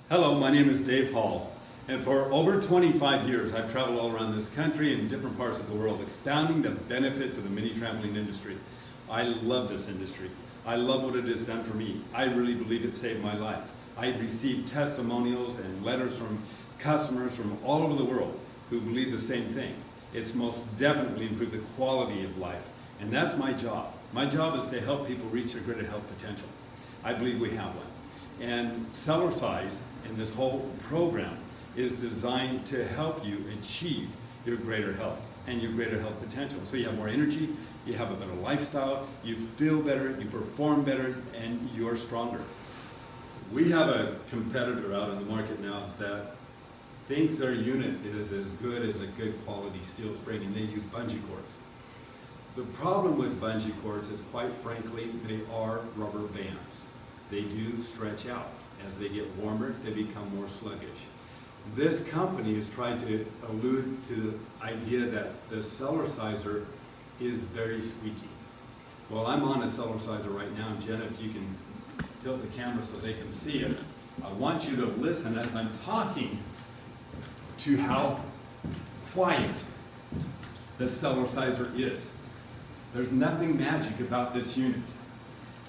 Hello, my name is Dave Hall, and for over 25 years I've traveled all around this country and different parts of the world expounding the benefits of the mini trampoline industry. I love this industry. I love what it has done for me. I really believe it saved my life. I've received testimonials and letters from customers from all over the world who believe the same thing. It's most definitely improved the quality of life, and that's my job. My job is to help people reach their greater health potential. I believe we have one. And Cellercise and this whole program is designed to help you achieve your greater health and your greater health potential. So you have more energy, you have a better lifestyle, you feel better, you perform better, and you're stronger. We have a competitor out in the market now that thinks their unit is as good as a good quality steel spring, and they use bungee cords. The problem with bungee cords is, quite frankly, they are rubber bands. They do stretch out. As they get warmer, they become more sluggish. This company is trying to allude to the idea that the Cellerciser is very squeaky. Well, I'm on a Cellerciser right now, and Jenna, if you can tilt the camera so they can see it, I want you to listen as I'm talking to how quiet the Cellerciser is. There's nothing magic about this unit.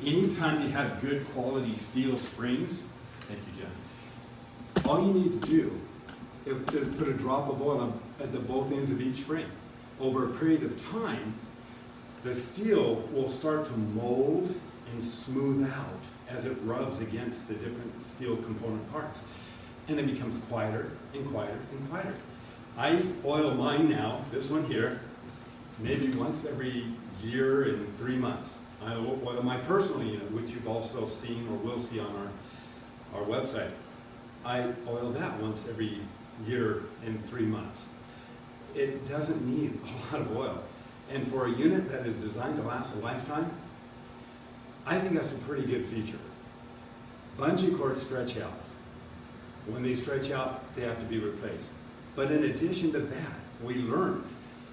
Anytime you have good quality steel springs, thank you, Jen, all you need to do is put a drop of oil at the both ends of each spring. Over a period of time, the steel will start to mold and smooth out as it rubs against the different steel component parts. And it becomes quieter and quieter and quieter. I oil mine now, this one here, maybe once every year and 3 months. I oil my personal unit, which you've also seen or will see on our website. I oil that once every year and 3 months. It doesn't need a lot of oil. And for a unit that is designed to last a lifetime, I think that's a pretty good feature. Bungee cords stretch out. When they stretch out, they have to be replaced. But in addition to that, we learned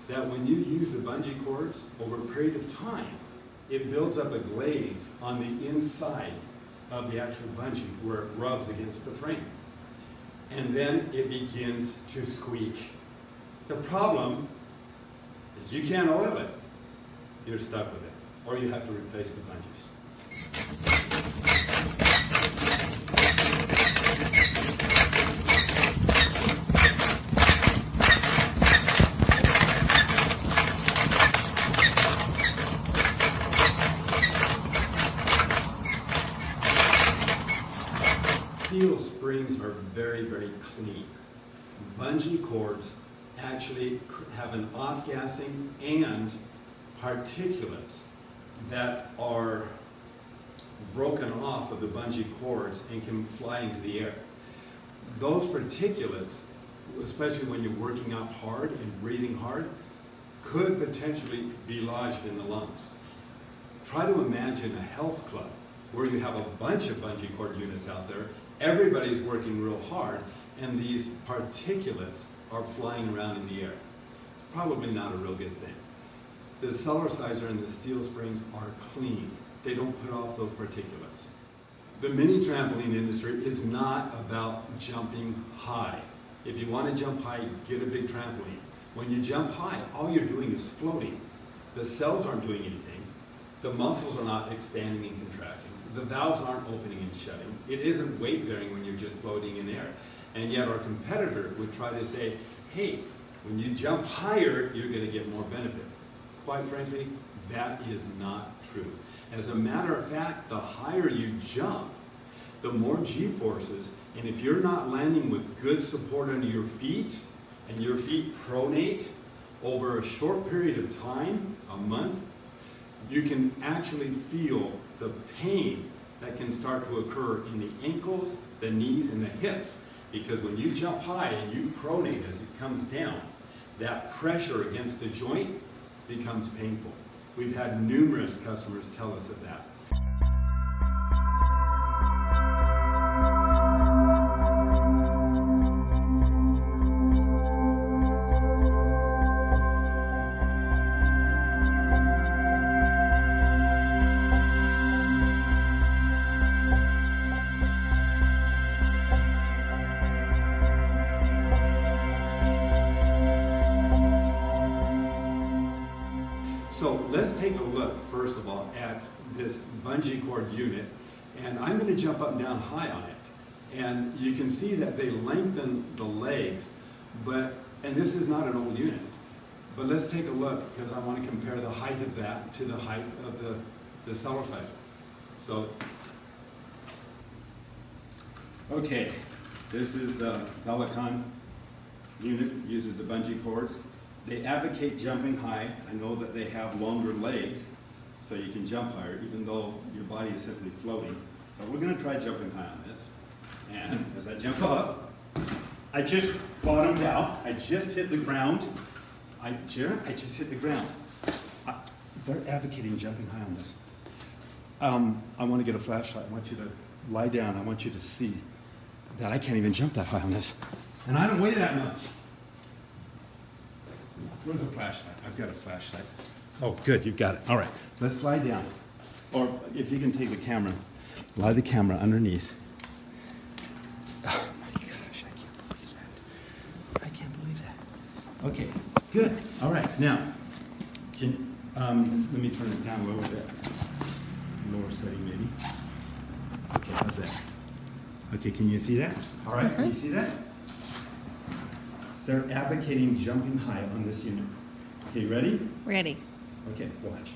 that when you use the bungee cords over a period of time, it builds up a glaze on the inside of the actual bungee where it rubs against the frame. And then it begins to squeak. The problem is you can't oil it. You're stuck with it. Or you have to replace the bungees. Steel springs are very, very clean. Bungee cords actually have an off-gassing and particulates that are broken off of the bungee cords and can fly into the air. Those particulates, especially when you're working out hard and breathing hard, could potentially be lodged in the lungs. Try to imagine a health club where you have a bunch of bungee cord units out there. Everybody's working real hard, and these particulates are flying around in the air. It's probably not a real good thing. The Cellerciser and the steel springs are clean. They don't put off those particulates. The mini trampoline industry is not about jumping high. If you want to jump high, get a big trampoline. When you jump high, all you're doing is floating. The cells aren't doing anything. The muscles are not expanding and contracting. The valves aren't opening and shutting. It isn't weight bearing when you're just floating in air. And yet our competitor would try to say, hey, when you jump higher, you're going to get more benefit. Quite frankly, that is not true. As a matter of fact, the higher you jump, the more G-forces, and if you're not landing with good support under your feet, and your feet pronate over a short period of time, a month, you can actually feel the pain that can start to occur in the ankles, the knees, and the hips. Because when you jump high and you pronate as it comes down, that pressure against the joint becomes painful. We've had numerous customers tell us of that. take a look, first of all, at this bungee cord unit. And I'm going to jump up and down high on it. And you can see that they lengthen the legs, and this is not an old unit. But let's take a look, because I want to compare the height of that to the height of the Cellerciser. So, okay, this is the Bellicon unit, uses the bungee cords. They advocate jumping high. I know that they have longer legs, so you can jump higher, even though your body is simply floating. But we're going to try jumping high on this. And as I jump up, I just bottomed out. I just hit the ground. I just hit the ground. They're advocating jumping high on this. I want to get a flashlight. I want you to lie down. I want you to see that I can't even jump that high on this. And I don't weigh that much. Where's the flashlight? I've got a flashlight. Oh, good, you've got it. All right, let's lie down. Or if you can take the camera, lie the camera underneath. Oh my gosh, I can't believe that. Okay, good. All right, now, let me turn it down a little bit. Lower setting maybe. Okay, how's that? Okay, can you see that? All right, can you see that? They're advocating jumping high on this unit. Okay, ready? Ready. Okay, watch.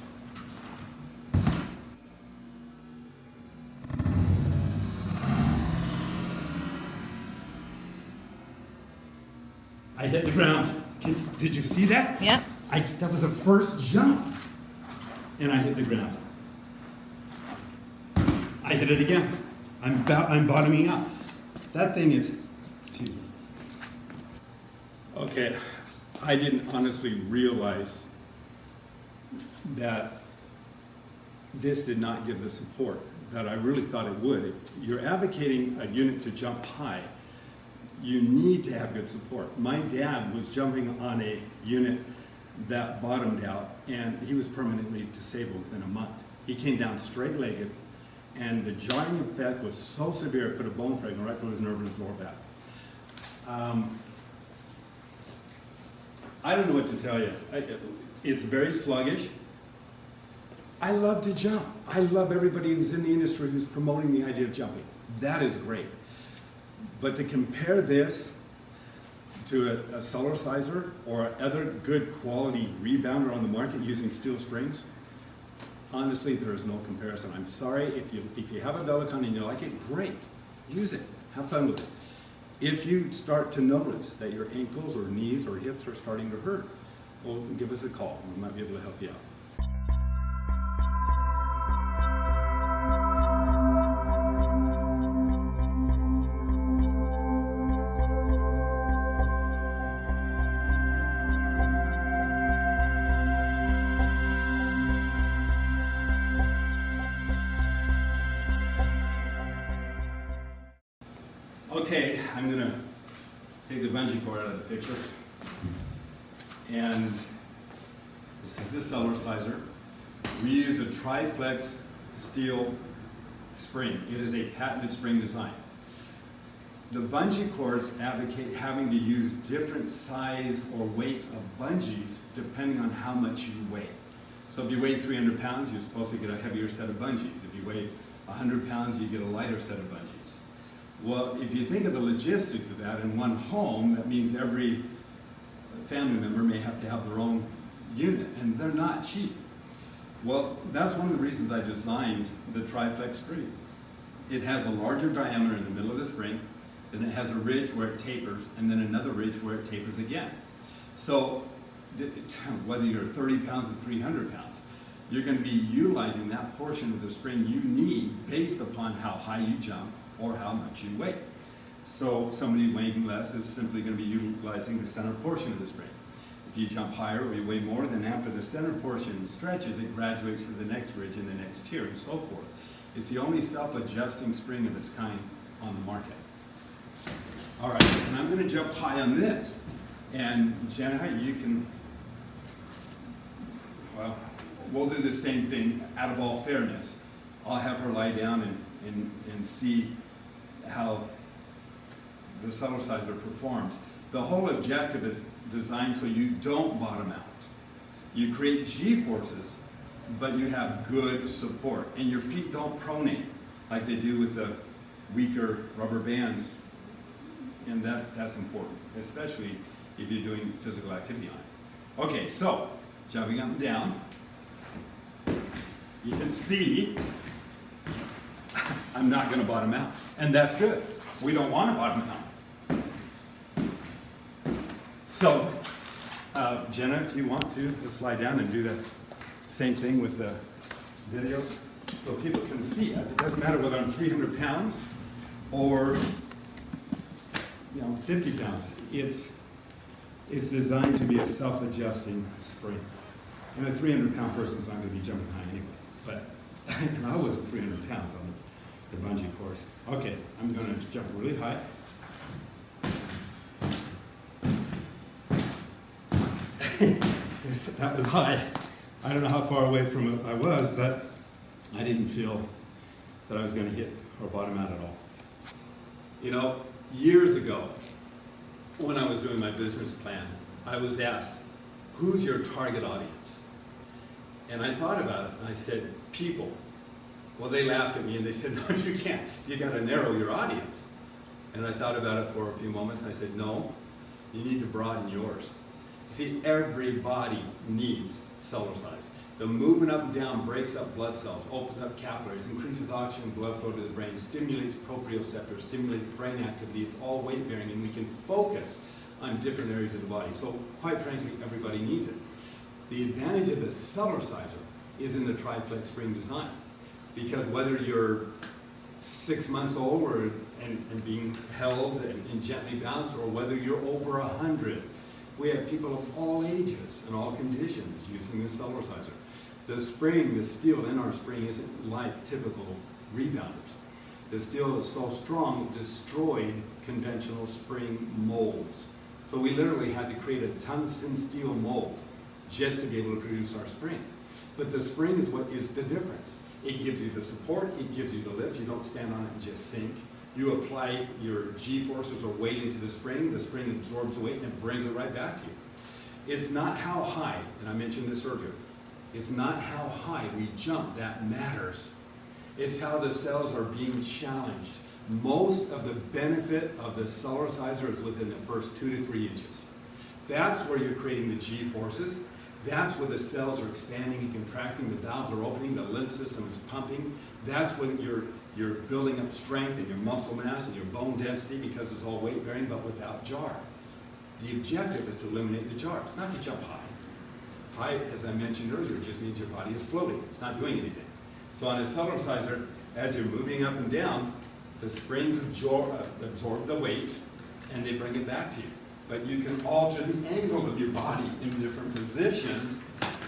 I hit the ground. Did you see that? Yeah. That was the first jump. And I hit the ground. I hit it again. I'm bottoming out. That thing is, excuse me. Okay, I didn't honestly realize that this did not give the support that I really thought it would. If you're advocating a unit to jump high, you need to have good support. My dad was jumping on a unit that bottomed out, and he was permanently disabled within a month. He came down straight-legged, and the jarring effect was so severe it put a bone fragment right through his nerve in his lower back. I don't know what to tell you. It's very sluggish. I love to jump. I love everybody who's in the industry who's promoting the idea of jumping. That is great. But to compare this to a Cellerciser or other good quality rebounder on the market using steel springs, honestly, there is no comparison. I'm sorry, if you have a Bellicon and you like it, great. Use it. Have fun with it. If you start to notice that your ankles or knees or hips are starting to hurt, well, give us a call. We might be able to help you out. Okay, I'm going to take the bungee cord out of the picture. And this is the Cellerciser. We use a Triflex steel spring. It is a patented spring design. The bungee cords advocate having to use different size or weights of bungees depending on how much you weigh. So if you weigh 300 pounds, you're supposed to get a heavier set of bungees. If you weigh 100 pounds, you get a lighter set of bungees. Well, if you think of the logistics of that in one home, that means every family member may have to have their own unit, and they're not cheap. Well, that's one of the reasons I designed the Triflex spring. It has a larger diameter in the middle of the spring, then it has a ridge where it tapers, and then another ridge where it tapers again. So whether you're 30 pounds or 300 pounds, you're going to be utilizing that portion of the spring you need based upon how high you jump or how much you weigh. So somebody weighing less is simply going to be utilizing the center portion of the spring. If you jump higher or you weigh more, then after the center portion stretches, it graduates to the next ridge and the next tier and so forth. It's the only self-adjusting spring of its kind on the market. All right, and I'm going to jump high on this. And Jenna, you can, well, we'll do the same thing out of all fairness. I'll have her lie down and see how the Cellerciser performs. The whole objective is designed so you don't bottom out. You create G-forces but you have good support. And your feet don't pronate like they do with the weaker rubber bands. And that's important, especially if you're doing physical activity on it. Okay, so jumping up and down, you can see I'm not going to bottom out. And that's good. We don't want to bottom out. So, Jenna, if you want to, just slide down and do the same thing with the video so people can see it. It doesn't matter whether I'm 300 pounds or 50 pounds. It's designed to be a self-adjusting spring. And a 300-pound person's not going to be jumping high anyway. But and I wasn't 300 pounds on the bungee course. Okay, I'm going to jump really high. That was high. I don't know how far away from it I was, but I didn't feel that I was going to hit or bottom out at all. You know, years ago, when I was doing my business plan, I was asked, who's your target audience? And I thought about it, and I said, people. Well, they laughed at me, and they said, no, you can't. You got to narrow your audience. And I thought about it for a few moments, and I said, no, you need to broaden yours. You see, everybody needs Cellercise. The movement up and down breaks up blood cells, opens up capillaries, increases oxygen and blood flow to the brain, stimulates proprioceptors, stimulates brain activity. It's all weight bearing, and we can focus on different areas of the body. So quite frankly, everybody needs it. The advantage of the Cellerciser is in the tri-flex spring design. Because whether you're 6 months old and being held and gently bounced, or whether you're over 100, we have people of all ages and all conditions using the Cellerciser. The spring, the steel in our spring isn't like typical rebounders. The steel is so strong it destroyed conventional spring molds. So we literally had to create a tungsten steel mold just to be able to produce our spring. But the spring is what is the difference. It gives you the support, it gives you the lift. You don't stand on it and just sink. You apply your G-forces or weight into the spring absorbs the weight and it brings it right back to you. It's not how high, and I mentioned this earlier, it's not how high we jump that matters. It's how the cells are being challenged. Most of the benefit of the Cellerciser is within the first 2 to 3 inches. That's where you're creating the G-forces. That's where the cells are expanding and contracting, the valves are opening, the lymph system is pumping. That's when you're building up strength and your muscle mass and your bone density because it's all weight bearing but without jar. The objective is to eliminate the jar. It's not to jump high. High, as I mentioned earlier, just means your body is floating. It's not doing anything. So on a Cellerciser, as you're moving up and down, the springs absorb the weight and they bring it back to you. But you can alter the angle of your body in different positions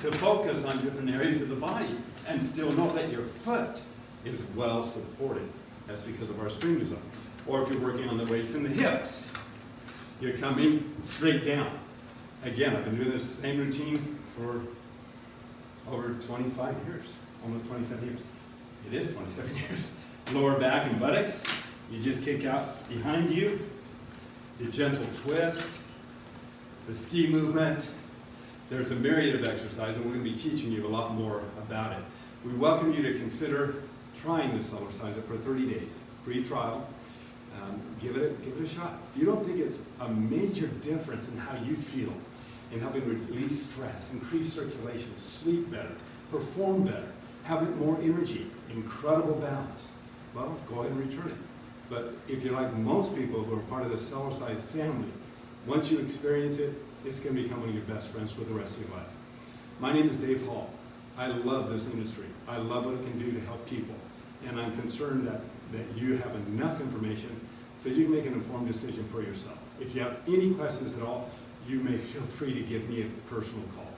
to focus on different areas of the body and still know that your foot is well supported. That's because of our spring design. Or if you're working on the waist and the hips, you're coming straight down. Again, I've been doing this same routine for over 25 years, almost 27 years. It is 27 years. Lower back and buttocks, you just kick out behind you, the gentle twist, the ski movement. There's a myriad of exercises, and we're going to be teaching you a lot more about it. We welcome you to consider trying the Cellerciser for 30 days, free trial. Give it a shot. If you don't think it's a major difference in how you feel, in helping release stress, increase circulation, sleep better, perform better, have more energy, incredible balance, well, go ahead and return it. But if you're like most people who are part of the Cellercise family, once you experience it, it's going to become one of your best friends for the rest of your life. My name is Dave Hall. I love this industry. I love what it can do to help people. And I'm concerned that you have enough information so you can make an informed decision for yourself. If you have any questions at all, you may feel free to give me a personal call.